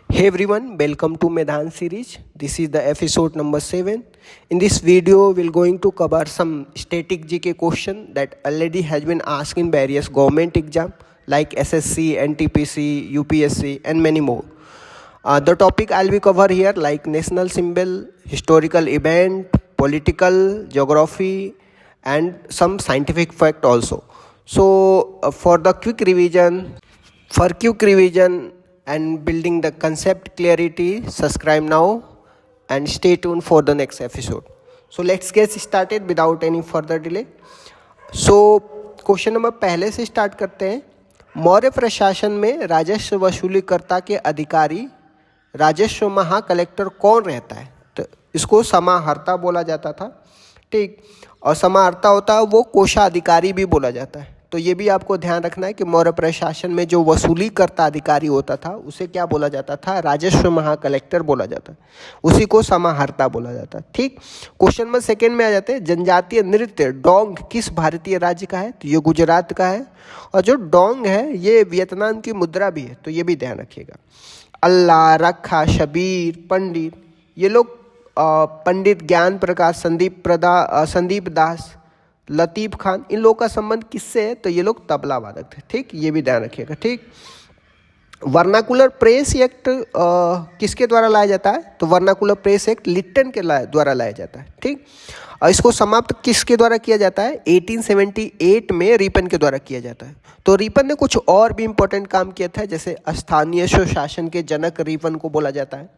Hey everyone, welcome to Medhan series. This is the episode number 7. In this video, we're going to cover some static GK question that already has been asked in various government exam like SSC, NTPC, UPSC and many more. The topic I'll be cover here like national symbol, historical event, political, geography and some scientific fact also. So for quick revision and building the concept clarity, subscribe now and stay tuned for the next episode. So let's get started without any further delay. So question number पहले से start करते हैं. मौर्य प्रशासन में राजस्व वसूलीकर्ता के अधिकारी राजस्व महा कलेक्टर कौन रहता है? तो इसको समाहर्ता बोला जाता था. ठीक, और समाहर्ता होता है वो कोषाधिकारी भी बोला जाता है. तो ये भी आपको ध्यान रखना है कि मौर्य प्रशासन में जो वसूलीकर्ता अधिकारी होता था उसे क्या बोला जाता था? राजस्व महा कलेक्टर बोला जाता है. उसी को समाहर्ता बोला जाता है. ठीक, क्वेश्चन नंबर सेकेंड में आ जाते हैं. जनजातीय नृत्य डोंग किस भारतीय राज्य का है? तो ये गुजरात का है. और जो डोंग है ये वियतनाम की मुद्रा भी है, तो ये भी ध्यान रखिएगा. अल्लाह, रखा, शबीर, पंडित, ये लोग पंडित ज्ञान प्रकाश, संदीप दास, लतीफ़ खान, इन लोगों का संबंध किससे है? तो ये लोग तबला वादक थे. ठीक, ये भी ध्यान रखिएगा. ठीक, वर्नाकुलर प्रेस एक्ट किसके द्वारा लाया जाता है? तो वर्नाकुलर प्रेस एक्ट लिट्टन के द्वारा लाया जाता है. ठीक, और इसको समाप्त किसके द्वारा किया जाता है? 1878 में रिपन के द्वारा किया जाता है. तो रिपन ने कुछ और भी इंपॉर्टेंट काम किया था, जैसे स्थानीय स्वशासन के जनक रिपन को बोला जाता है.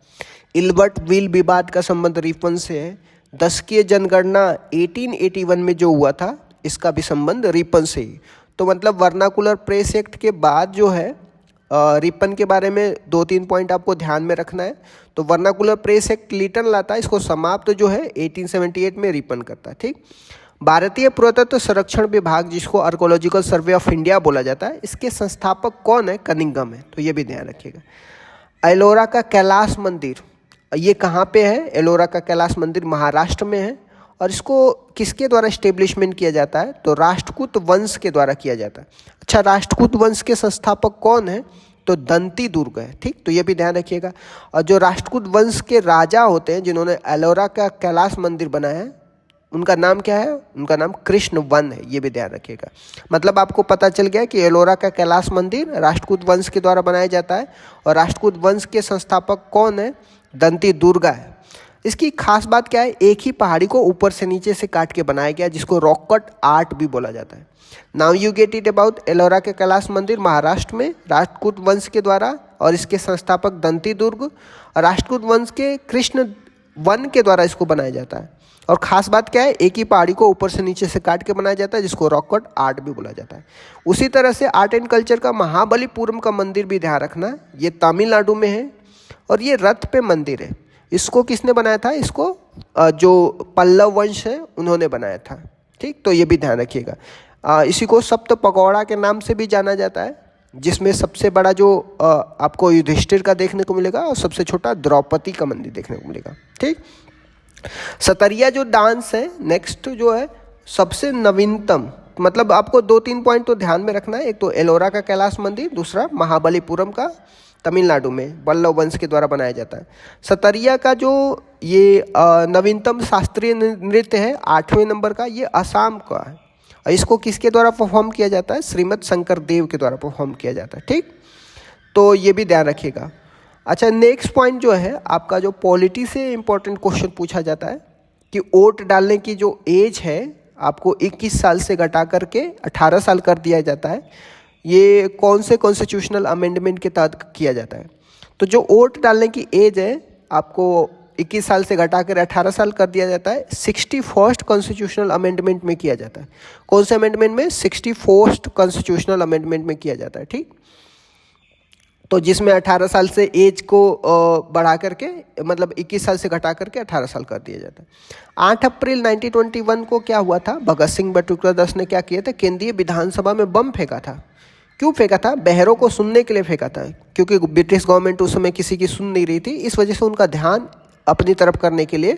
इल्बर्ट विल विवाद का संबंध रिपन से है. दशकीय जनगणना 1881 में जो हुआ था इसका भी संबंध रिपन से ही. तो मतलब वर्नाकुलर प्रेस एक्ट के बाद जो है रिपन के बारे में 2-3 पॉइंट आपको ध्यान में रखना है. तो वर्नाकुलर प्रेस एक्ट लिटन लाता है, इसको समाप्त जो है 1878 में रिपन करता है. ठीक, भारतीय पुरातत्व संरक्षण विभाग जिसको आर्कोलॉजिकल सर्वे ऑफ इंडिया बोला जाता है, इसके संस्थापक कौन है? कनिंघम है. तो ये भी ध्यान रखिएगा. एलोरा का कैलाश मंदिर ये कहाँ पे है? एलोरा का कैलाश मंदिर महाराष्ट्र में है. और इसको किसके द्वारा इस्टेब्लिशमेंट किया जाता है? तो राष्ट्रकूट वंश के द्वारा किया जाता है. अच्छा, राष्ट्रकूट वंश के संस्थापक कौन है? तो दंती दुर्ग है. ठीक, तो ये भी ध्यान रखिएगा. और जो राष्ट्रकूट वंश के राजा होते हैं जिन्होंने एलोरा का कैलाश मंदिर बनाया है, उनका नाम क्या है? उनका नाम कृष्ण वन है. ये भी ध्यान रखिएगा. मतलब आपको पता चल गया कि एलोरा का कैलाश मंदिर राष्ट्रकूट वंश के द्वारा बनाया जाता है और राष्ट्रकूट वंश के संस्थापक कौन है? दंती दुर्गा है. इसकी खास बात क्या है? एक ही पहाड़ी को ऊपर से नीचे से काट के बनाया गया, जिसको रॉक कट आर्ट भी बोला जाता है. Now you get it about Ellora के कैलाश मंदिर महाराष्ट्र में राष्ट्रकूट वंश के द्वारा और इसके संस्थापक दंती दुर्ग, और राष्ट्रकूट वंश के कृष्ण वन के द्वारा इसको बनाया जाता है. और ख़ास बात क्या है? एक ही पहाड़ी को ऊपर से नीचे से काट के बनाया जाता है, जिसको रॉक कट आर्ट भी बोला जाता है. उसी तरह से आर्ट एंड कल्चर का महाबलीपुरम का मंदिर भी ध्यान रखना, ये तमिलनाडु में है और ये रथ पे मंदिर है. इसको किसने बनाया था? इसको जो पल्लव वंश है उन्होंने बनाया था. ठीक, तो ये भी ध्यान रखिएगा. इसी को सप्त पगोड़ा के नाम से भी जाना जाता है, जिसमें सबसे बड़ा जो आपको युधिष्ठिर का देखने को मिलेगा और सबसे छोटा द्रौपदी का मंदिर देखने को मिलेगा. ठीक, सतरिया जो डांस है नेक्स्ट जो है सबसे नवीनतम, मतलब आपको 2-3 पॉइंट तो ध्यान में रखना है. एक तो एलोरा का कैलाश मंदिर, दूसरा महाबलीपुरम का तमिलनाडु में पल्लव वंश के द्वारा बनाया जाता है. सतरिया का जो ये नवीनतम शास्त्रीय नृत्य है 8वें नंबर का, ये असम का है. और इसको किसके द्वारा परफॉर्म किया जाता है? श्रीमद शंकर देव के द्वारा परफॉर्म किया जाता है. ठीक, तो ये भी ध्यान रखिएगा. अच्छा, नेक्स्ट पॉइंट जो है आपका जो पॉलिटी से इंपॉर्टेंट क्वेश्चन पूछा जाता है कि वोट डालने की जो एज है आपको 21 साल से घटा करके 18 साल कर दिया जाता है. ये कौन से कॉन्स्टिट्यूशनल अमेंडमेंट के तहत किया जाता है? तो जो वोट डालने की एज है आपको 21 साल से घटा कर 18 साल कर दिया जाता है. 61st कॉन्स्टिट्यूशनल अमेंडमेंट में किया जाता है. कौन से अमेंडमेंट में? 61st कॉन्स्टिट्यूशनल अमेंडमेंट में किया जाता है. ठीक, तो जिसमें 18 साल से एज को बढ़ा करके मतलब 21 साल से घटा करके 18 साल कर दिया जाता है. 8 अप्रैल 1921 को क्या हुआ था? भगत सिंह बटुकदास ने क्या किया था? केंद्रीय विधानसभा में बम फेंका था. क्यों फेंका था? बहरों को सुनने के लिए फेंका था, क्योंकि ब्रिटिश गवर्नमेंट उस समय किसी की सुन नहीं रही थी. इस वजह से उनका ध्यान अपनी तरफ करने के लिए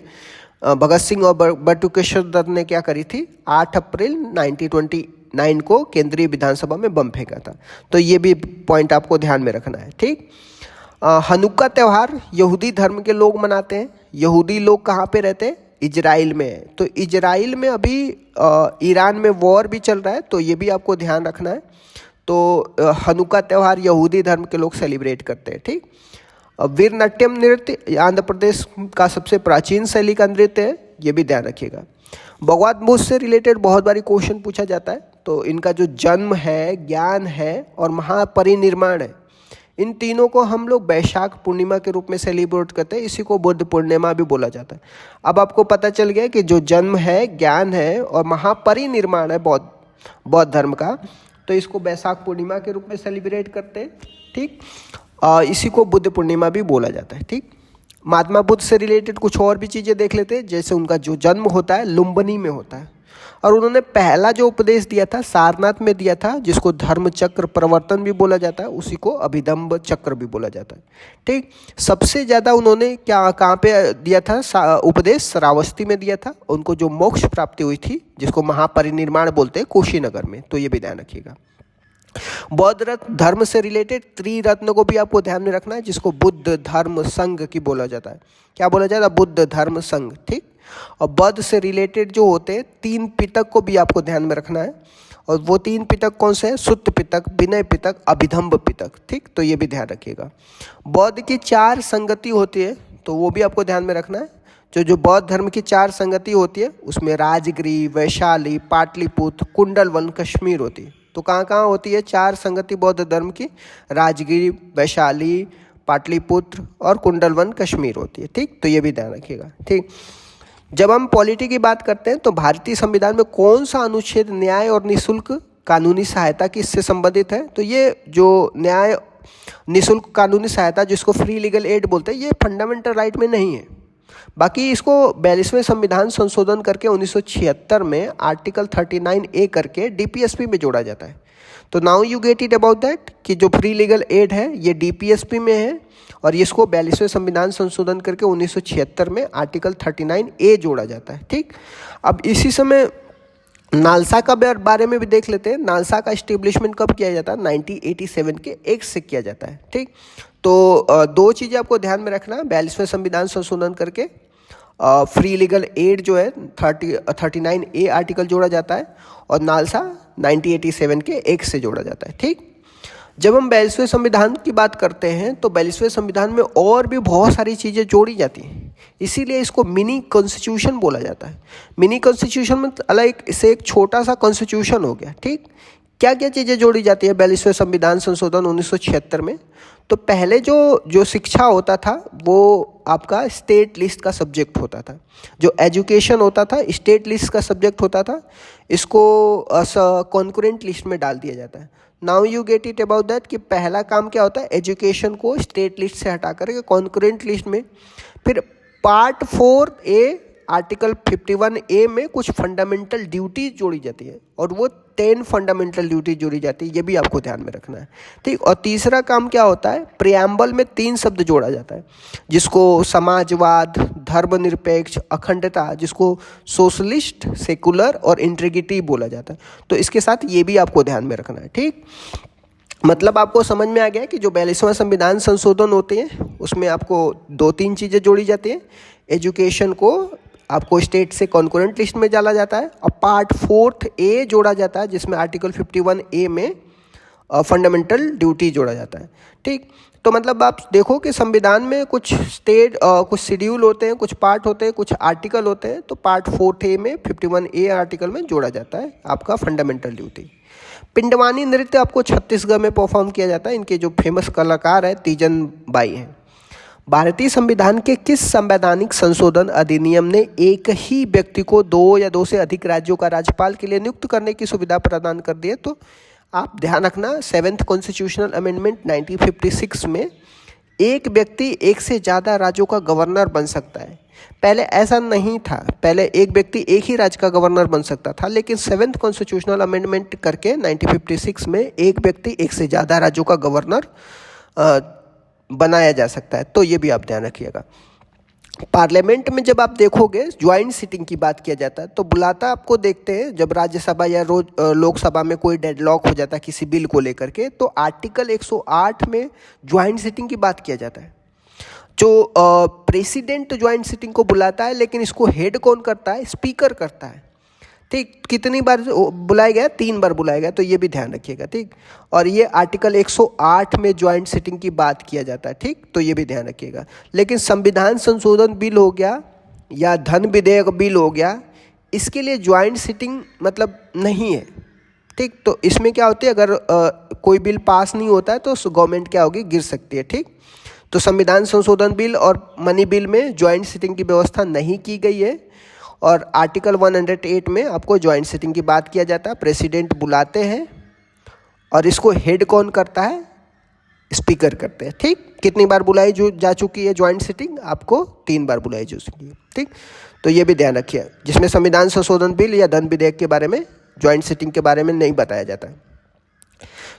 भगत सिंह और बटुकेश्वर दत्त ने क्या करी थी? 8 अप्रैल 1929 को केंद्रीय विधानसभा में बम फेंका था. तो ये भी पॉइंट आपको ध्यान में रखना है. ठीक, हनुक्का त्यौहार यहूदी धर्म के लोग मनाते हैं। यहूदी लोग कहाँ पे रहते हैं? इजराइल में है। तो इजराइल में अभी ईरान में वॉर भी चल रहा है, तो ये भी आपको ध्यान रखना है। तो हनुक्का त्यौहार यहूदी धर्म के लोग सेलिब्रेट करते हैं। ठीक। वीरनाट्यम नृत्य आंध्र प्रदेश का सबसे प्राचीन शैली का नृत्य है, ये भी ध्यान रखिएगा। भगवत बुद्ध से रिलेटेड बहुत बारी क्वेश्चन पूछा जाता है। तो इनका जो जन्म है, ज्ञान है और महापरिनिर्वाण है, इन तीनों को हम लोग वैशाख पूर्णिमा के रूप में सेलिब्रेट करते हैं। इसी को बुद्ध पूर्णिमा भी बोला जाता है। अब आपको पता चल गया कि जो जन्म है, ज्ञान है और महापरिनिर्वाण है बौद्ध धर्म का, तो इसको वैशाख पूर्णिमा के रूप में सेलिब्रेट करते हैं। ठीक। इसी को बुद्ध पूर्णिमा भी बोला जाता है। ठीक। महात्मा बुद्ध से रिलेटेड कुछ और भी चीज़ें देख लेते हैं। जैसे उनका जो जन्म होता है लुम्बिनी में होता है, और उन्होंने पहला जो उपदेश दिया था सारनाथ में दिया था, जिसको धर्म चक्र प्रवर्तन भी बोला जाता है, उसी को अभिधम्म चक्र भी बोला जाता है। ठीक। सबसे ज़्यादा उन्होंने कहाँ पे दिया था उपदेश? श्रावस्ती में दिया था। उनको जो मोक्ष प्राप्ति हुई थी, जिसको महापरिनिर्वाण बोलते हैं, कुशीनगर में। तो ये भी ध्यान रखिएगा। बौद्ध धर्म से रिलेटेड त्रिरत्न को भी आपको ध्यान में रखना है, जिसको बुद्ध धर्म संघ की बोला जाता है। क्या बोला जाता है? बुद्ध धर्म संघ। ठीक। और बौद्ध से रिलेटेड जो होते हैं 3 पिटक को भी आपको ध्यान में रखना है। और वो 3 पिटक कौन से हैं? सुत्त पिटक, विनय पिटक, अभिधम्म पिटक। ठीक। तो ये भी ध्यान रखिएगा। बौद्ध की 4 संगति होती है, तो वो भी आपको ध्यान में रखना है। जो बौद्ध धर्म की 4 संगति होती है, उसमें राजगिरी, वैशाली, पाटलिपुत्र, कुंडलवन, कश्मीर होती है। तो कहाँ कहाँ होती है 4 संगति बौद्ध धर्म की? राजगिरी, वैशाली, पाटलिपुत्र और कुंडलवन, कश्मीर होती है। ठीक। तो ये भी ध्यान रखिएगा। ठीक। जब हम पॉलिटी की बात करते हैं तो भारतीय संविधान में कौन सा अनुच्छेद न्याय और निःशुल्क कानूनी सहायता की इससे संबंधित है? तो ये जो न्याय निःशुल्क कानूनी सहायता, जिसको फ्री लीगल एड बोलते हैं, ये फंडामेंटल राइट में नहीं है। बाकी इसको 42वें संविधान संशोधन करके 1976 में आर्टिकल 39A करके DPSP में जोड़ा जाता है। तो now you get it about that कि जो फ्री लीगल एड है ये DPSP में है, और इसको 42वें संविधान संशोधन करके 1976 में आर्टिकल 39A जोड़ा जाता है। ठीक। अब इसी समय नालसा का बारे में भी देख लेते हैं। नालसा का एस्टेब्लिशमेंट कब किया जाता है? 1987 के एक्ट से किया जाता है। ठीक। तो 2 चीज़ें आपको ध्यान में रखना है। 42वें संविधान संशोधन करके फ्री लीगल एड जो है 39A आर्टिकल जोड़ा जाता है, और नालसा 1987 के एक्ट से जोड़ा जाता है। ठीक। जब हम 42वें संविधान की बात करते हैं तो 42वें संविधान में और भी बहुत सारी चीज़ें जोड़ी जाती हैं, इसीलिए इसको मिनी कॉन्स्टिट्यूशन बोला जाता है। मिनी कॉन्स्टिट्यूशन में अलग से एक छोटा सा कॉन्स्टिट्यूशन हो गया। ठीक। क्या क्या चीज़ें जोड़ी जाती है 42वें संविधान संशोधन 1976 में? तो पहले जो शिक्षा होता था वो आपका स्टेट लिस्ट का सब्जेक्ट होता था। जो एजुकेशन होता था स्टेट लिस्ट का सब्जेक्ट होता था, इसको कॉन्करेंट लिस्ट में डाल दिया जाता है। Now you get it about that कि पहला काम क्या होता है? एजुकेशन को स्टेट लिस्ट से हटा करके कॉन्करेंट लिस्ट में। फिर पार्ट 4A आर्टिकल 51A में कुछ फंडामेंटल ड्यूटी जोड़ी जाती है, और वो 10 फंडामेंटल ड्यूटी जोड़ी जाती है। ये भी आपको ध्यान में रखना है। ठीक। और तीसरा काम क्या होता है? प्रियम्बल में 3 शब्द जोड़ा जाता है, जिसको समाजवाद, धर्मनिरपेक्ष, अखंडता, जिसको सोशलिस्ट, सेकुलर और इंटीग्रिटी बोला जाता है। तो इसके साथ ये भी आपको ध्यान में रखना है। ठीक। मतलब आपको समझ में आ गया कि जो 42वां संविधान संशोधन होते हैं उसमें आपको 2-3 चीज़ें जोड़ी जाती हैं। एजुकेशन को आपको स्टेट से कॉन्करेंट लिस्ट में डाला जाता है, और पार्ट 4A जोड़ा जाता है, जिसमें आर्टिकल 51A में फंडामेंटल ड्यूटी जोड़ा जाता है। ठीक। तो मतलब आप देखो कि संविधान में कुछ कुछ शेड्यूल होते हैं, कुछ पार्ट होते हैं, कुछ आर्टिकल होते हैं। तो पार्ट 4A में 51A आर्टिकल में जोड़ा जाता है आपका फंडामेंटल ड्यूटी। पिंडवानी नृत्य आपको छत्तीसगढ़ में परफॉर्म किया जाता है। इनके जो फेमस कलाकार है तीजन बाई हैं। भारतीय संविधान के किस संवैधानिक संशोधन अधिनियम ने एक ही व्यक्ति को 2 या 2 से अधिक राज्यों का राज्यपाल के लिए नियुक्त करने की सुविधा प्रदान कर दी है? तो आप ध्यान रखना, 7th कॉन्स्टिट्यूशनल अमेंडमेंट 1956 में एक व्यक्ति 1 से ज़्यादा राज्यों का गवर्नर बन सकता है। पहले ऐसा नहीं था, पहले एक व्यक्ति एक ही राज्य का गवर्नर बन सकता था, लेकिन 7th कॉन्स्टिट्यूशनल अमेंडमेंट करके 1956 में एक व्यक्ति 1 से ज़्यादा राज्यों का गवर्नर बनाया जा सकता है। तो ये भी आप ध्यान रखिएगा। पार्लियामेंट में जब आप देखोगे ज्वाइंट सीटिंग की बात किया जाता है तो बुलाता आपको देखते हैं जब राज्यसभा या रोज लोकसभा में कोई डेडलॉक हो जाता है किसी बिल को लेकर के, तो आर्टिकल 108 में ज्वाइंट सीटिंग की बात किया जाता है। जो प्रेसिडेंट ज्वाइंट सीटिंग को बुलाता है, लेकिन इसको हेड कौन करता है? स्पीकर करता है। ठीक, कितनी बार बुलाया गया? 3 बार बुलाया गया, तो ये भी ध्यान रखिएगा। ठीक, और ये आर्टिकल 108 में ज्वाइंट सीटिंग की बात किया जाता है। ठीक, तो ये भी ध्यान रखिएगा। लेकिन संविधान संशोधन बिल हो गया या धन विधेयक बिल हो गया, इसके लिए ज्वाइंट सीटिंग मतलब नहीं है। ठीक, तो इसमें क्या होती है, अगर कोई बिल पास नहीं होता है तो गवर्नमेंट क्या होगी? गिर सकती है। ठीक, तो संविधान संशोधन बिल और मनी बिल में ज्वाइंट सीटिंग की व्यवस्था नहीं की गई है, और आर्टिकल 108 में आपको ज्वाइंट सीटिंग की बात किया जाता है। प्रेसिडेंट बुलाते हैं और इसको हेड कौन करता है? स्पीकर करते हैं। ठीक, कितनी बार बुलाई जो जा चुकी है ज्वाइंट सीटिंग? आपको 3 बार बुलाई जा चुकी है। ठीक, तो ये भी ध्यान रखिए, जिसमें संविधान संशोधन बिल या धन विधेयक के बारे में ज्वाइंट सीटिंग के बारे में नहीं बताया जाता है।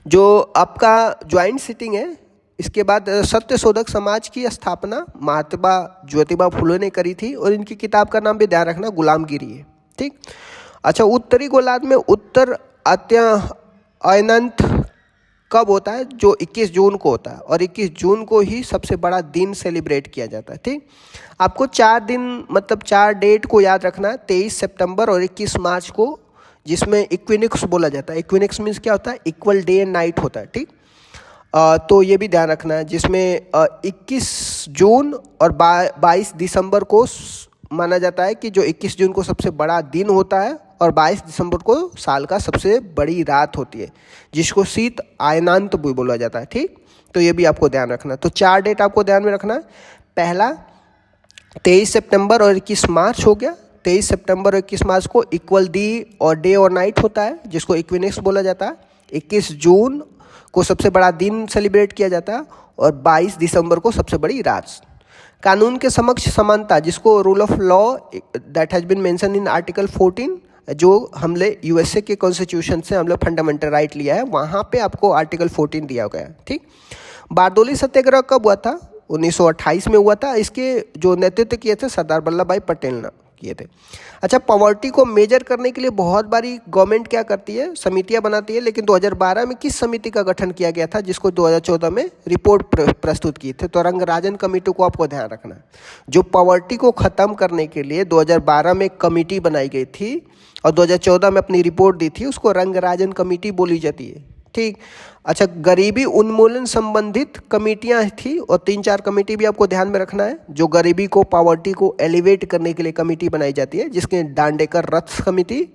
जो आपका ज्वाइंट सीटिंग है, इसके बाद सत्य शोधक समाज की स्थापना महात्मा ज्योतिबा फुले ने करी थी, और इनकी किताब का नाम भी ध्यान रखना, गुलामगिरी है। ठीक, अच्छा, उत्तरी गोलार्ध में उत्तर अत्यंत कब होता है? जो 21 जून को होता है, और 21 जून को ही सबसे बड़ा दिन सेलिब्रेट किया जाता है। ठीक, आपको 4 दिन मतलब 4 डेट को याद रखना है, 23 सितंबर और 21 मार्च को, जिसमें इक्विनिक्स बोला जाता है। इक्विनिक्स मीन्स क्या होता है? इक्वल डे एंड नाइट होता है। ठीक, तो ये भी ध्यान रखना है, जिसमें 21 जून और 22 दिसंबर को माना जाता है कि जो 21 जून को सबसे बड़ा दिन होता है, और 22 दिसंबर को साल का सबसे बड़ी रात होती है, जिसको शीत आयनांत भी बोला जाता है। ठीक, तो ये भी आपको ध्यान रखना। तो 4 डेट आपको ध्यान में रखना है। पहला 23 सितंबर और 21 मार्च हो गया। 23 सितंबर और 21 मार्च को इक्वल डी और डे और नाइट होता है, जिसको इक्विनिक्स बोला जाता है। 21 जून को सबसे बड़ा दिन सेलिब्रेट किया जाता है, और 22 दिसंबर को सबसे बड़ी रात। कानून के समक्ष समानता, जिसको rule of law that has been mentioned in article 14, जो हमने यूएसए के कॉन्स्टिट्यूशन से हम लोग फंडामेंटल राइट लिया है, वहाँ पे आपको आर्टिकल 14 दिया गया है। ठीक, बारडोली सत्याग्रह कब हुआ था? 1928 में हुआ था। इसके जो नेतृत्व किए थे सरदार वल्लभ भाई पटेल ने किए थे। अच्छा, पॉवर्टी को मेजर करने के लिए बहुत बारी गवर्नमेंट क्या करती है? समितियां बनाती है। लेकिन 2012 में किस समिति का गठन किया गया था, जिसको 2014 में रिपोर्ट प्रस्तुत की थी? तो रंगराजन कमेटी को आपको ध्यान रखना है। जो पॉवर्टी को ख़त्म करने के लिए 2012 में कमेटी बनाई गई थी और 2014 में अपनी रिपोर्ट दी थी, उसको रंगराजन कमेटी बोली जाती है। ठीक, अच्छा, गरीबी उन्मूलन संबंधित कमेटियां थी, और 3-4 कमेटी भी आपको ध्यान में रखना है। जो गरीबी को, पॉवर्टी को एलिवेट करने के लिए कमेटी बनाई जाती है, जिसके दांडेकर रथ समिति,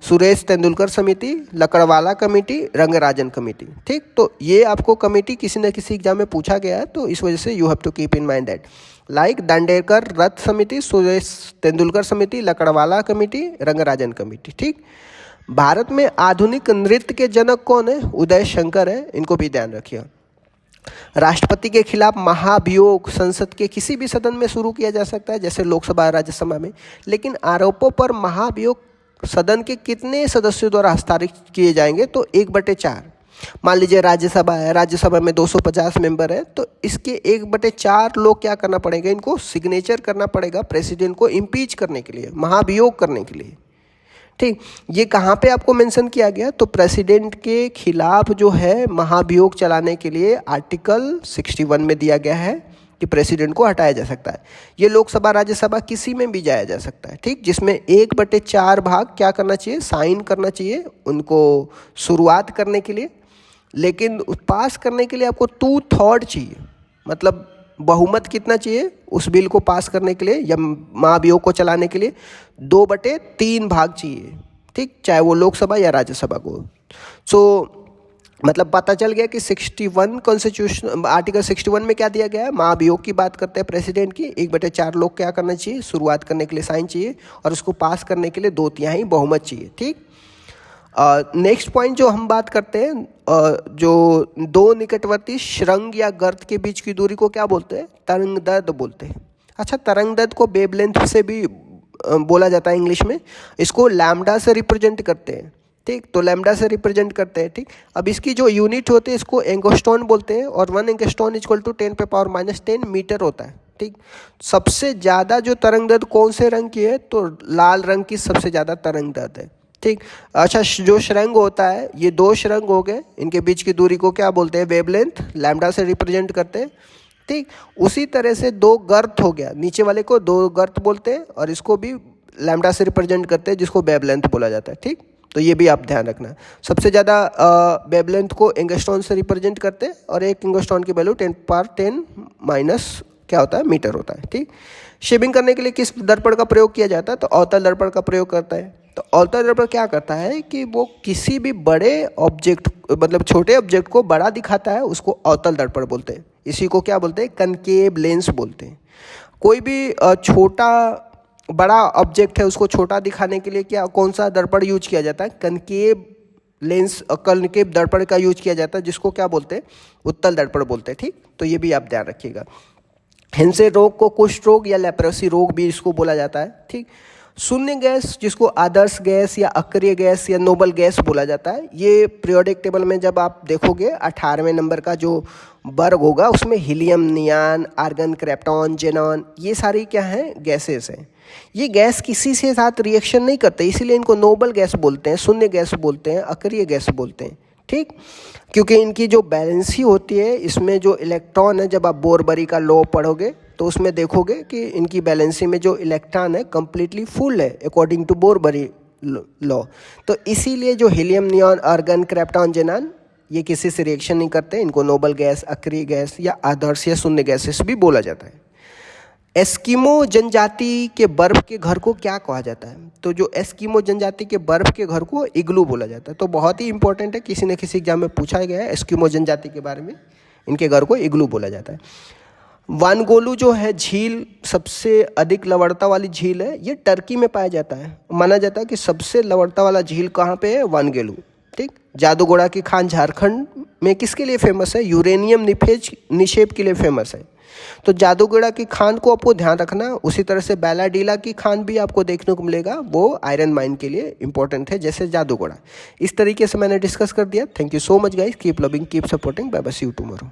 सुरेश तेंदुलकर समिति, लकड़वाला कमेटी, रंगराजन कमेटी। ठीक, तो ये आपको कमेटी किसी न किसी एग्जाम में पूछा गया है, तो इस वजह से you have to keep in mind that, like Dandekar Rath समिति, सुरेश तेंदुलकर समिति, लकड़वाला कमेटी, रंगराजन कमेटी। ठीक, भारत में आधुनिक नृत्य के जनक कौन है? उदय शंकर है, इनको भी ध्यान रखिए। राष्ट्रपति के खिलाफ महाभियोग संसद के किसी भी सदन में शुरू किया जा सकता है, जैसे लोकसभा, राज्यसभा में। लेकिन आरोपों पर महाभियोग सदन के कितने सदस्यों द्वारा हस्ताक्षर किए जाएंगे? तो 1/4। मान लीजिए राज्यसभा है, राज्यसभा में 250 मेंबर है, तो इसके 1/4 लोग क्या करना पड़ेगा? इनको सिग्नेचर करना पड़ेगा प्रेसिडेंट को इम्पीच करने के लिए, महाभियोग करने के लिए। ठीक, ये कहाँ पे आपको मेंशन किया गया? तो प्रेसिडेंट के खिलाफ जो है महाभियोग चलाने के लिए आर्टिकल 61 में दिया गया है कि प्रेसिडेंट को हटाया जा सकता है। ये लोकसभा, राज्यसभा किसी में भी जाया जा सकता है। ठीक, जिसमें 1/4 भाग क्या करना चाहिए? साइन करना चाहिए उनको शुरुआत करने के लिए। लेकिन पास करने के लिए आपको 2/3 चाहिए, मतलब बहुमत कितना चाहिए उस बिल को पास करने के लिए या महाभियोग को चलाने के लिए? 2/3 भाग चाहिए। ठीक, चाहे वो लोकसभा या राज्यसभा को। मतलब पता चल गया कि 61 कॉन्स्टिट्यूशन आर्टिकल 61 में क्या दिया गया है? महाभियोग की बात करते हैं प्रेसिडेंट की। 1/4 लोग क्या करना चाहिए? शुरुआत करने के लिए साइन चाहिए, और उसको पास करने के लिए 2/3 बहुमत चाहिए। ठीक, नेक्स्ट पॉइंट जो हम बात करते हैं, जो 2 निकटवर्ती श्रृंग या गर्त के बीच की दूरी को क्या बोलते हैं? तरंगदैर्घ्य बोलते हैं। अच्छा, तरंगदैर्घ्य को वेवलेंथ से भी बोला जाता है इंग्लिश में। इसको लैम्डा से रिप्रेजेंट करते हैं। ठीक, तो लैम्डा से रिप्रेजेंट करते हैं। ठीक, अब इसकी जो यूनिट होती है इसको एंगस्ट्रॉन बोलते हैं, और 1 एंगस्ट्रॉन = 10⁻⁻10 मीटर होता है। ठीक। सबसे ज़्यादा जो तरंग दैर्ध्य कौन से रंग की है, तो लाल रंग की सबसे ज़्यादा तरंग दैर्ध्य है, ठीक। अच्छा, जो शृंग होता है, ये दो शृंग हो गए, इनके बीच की दूरी को क्या बोलते हैं, वेवलेंथ, लैम्डा से रिप्रेजेंट करते हैं, ठीक। उसी तरह से दो गर्त हो गया, नीचे वाले को दो गर्त बोलते हैं और इसको भी लैम्डा से रिप्रेजेंट करते हैं, जिसको वेवलेंथ बोला जाता है, ठीक। तो ये भी आप ध्यान रखना। सबसे ज़्यादा वेवलेंथ को एंगस्ट्रॉन से रिप्रेजेंट करते हैं और एक एंगस्ट्रॉन की वैल्यू 10⁻10 क्या होता है, मीटर होता है, ठीक। शेविंग करने के लिए किस दर्पण का प्रयोग किया जाता है, तो अवतल दर्पण का प्रयोग करता है। तो अवतल दर्पण क्या करता है कि वो किसी भी बड़े ऑब्जेक्ट, मतलब छोटे ऑब्जेक्ट को बड़ा दिखाता है, उसको अवतल दर्पण बोलते हैं। इसी को क्या बोलते हैं, कनकेव लेंस बोलते हैं। कोई भी छोटा बड़ा ऑब्जेक्ट है, उसको छोटा दिखाने के लिए क्या, कौन सा दर्पण यूज किया जाता है, कनकेव लेंस, कनकेव दर्पण का यूज किया जाता है, जिसको क्या बोलते हैं, उत्तल दर्पण बोलते हैं, ठीक। तो ये भी आप ध्यान रखिएगा। हेंसे रोग को कुष्ठ रोग या लेप्रोसी रोग भी इसको बोला जाता है, ठीक। शून्य गैस, जिसको आदर्श गैस या अक्रिय गैस या नोबल गैस बोला जाता है, ये पीरियोडिक टेबल में जब आप देखोगे 18वें नंबर का जो वर्ग होगा, उसमें हीलियम, नियान, आर्गन, क्रेप्टॉन, जेनॉन, ये सारी क्या हैं, गैसेस हैं। ये गैस किसी से साथ रिएक्शन नहीं करते, इसीलिए इनको नोबल गैस बोलते हैं, शून्य गैस बोलते हैं, अक्रिय गैस बोलते हैं, ठीक। क्योंकि इनकी जो बैलेंसी होती है, इसमें जो इलेक्ट्रॉन है, जब आप बोरबरी का लॉ पढ़ोगे तो उसमें देखोगे कि इनकी बैलेंसी में जो इलेक्ट्रॉन है कंप्लीटली फुल है अकॉर्डिंग टू बोरबरी लॉ। तो इसीलिए जो हीलियम, नियॉन, आर्गन, क्रेप्टॉन, जेनॉन, ये किसी से रिएक्शन नहीं करते, इनको नोबल गैस, अक्रिय गैस या आदर्श या शून्य गैसेस भी बोला जाता है। एस्किमो जनजाति के बर्फ के घर को क्या कहा जाता है, तो जो एस्किमो जनजाति के बर्फ के घर को इग्लू बोला जाता है। तो बहुत ही इंपॉर्टेंट है, किसी न किसी एग्जाम में पूछा गया है एस्किमो जनजाति के बारे में, इनके घर को इग्लू बोला जाता है। वानगोलू जो है झील, सबसे अधिक लवणता वाली झील है, ये टर्की में पाया जाता है। माना जाता है कि सबसे लवणता वाला झील कहाँ पे है, वानगेलू, ठीक। जादूगोड़ा की खान झारखंड में किसके लिए फेमस है, यूरेनियम निक्षेप के लिए फेमस है। तो जादूगोड़ा की खान को आपको ध्यान रखना। उसी तरह से बैलाडीला की खान भी आपको देखने को मिलेगा, वो आयरन माइन के लिए इंपॉर्टेंट है, जैसे जादूगोड़ा। इस तरीके से मैंने डिस्कस कर दिया। Thank you so much guys, keep loving, keep supporting, bye bye, see you tomorrow.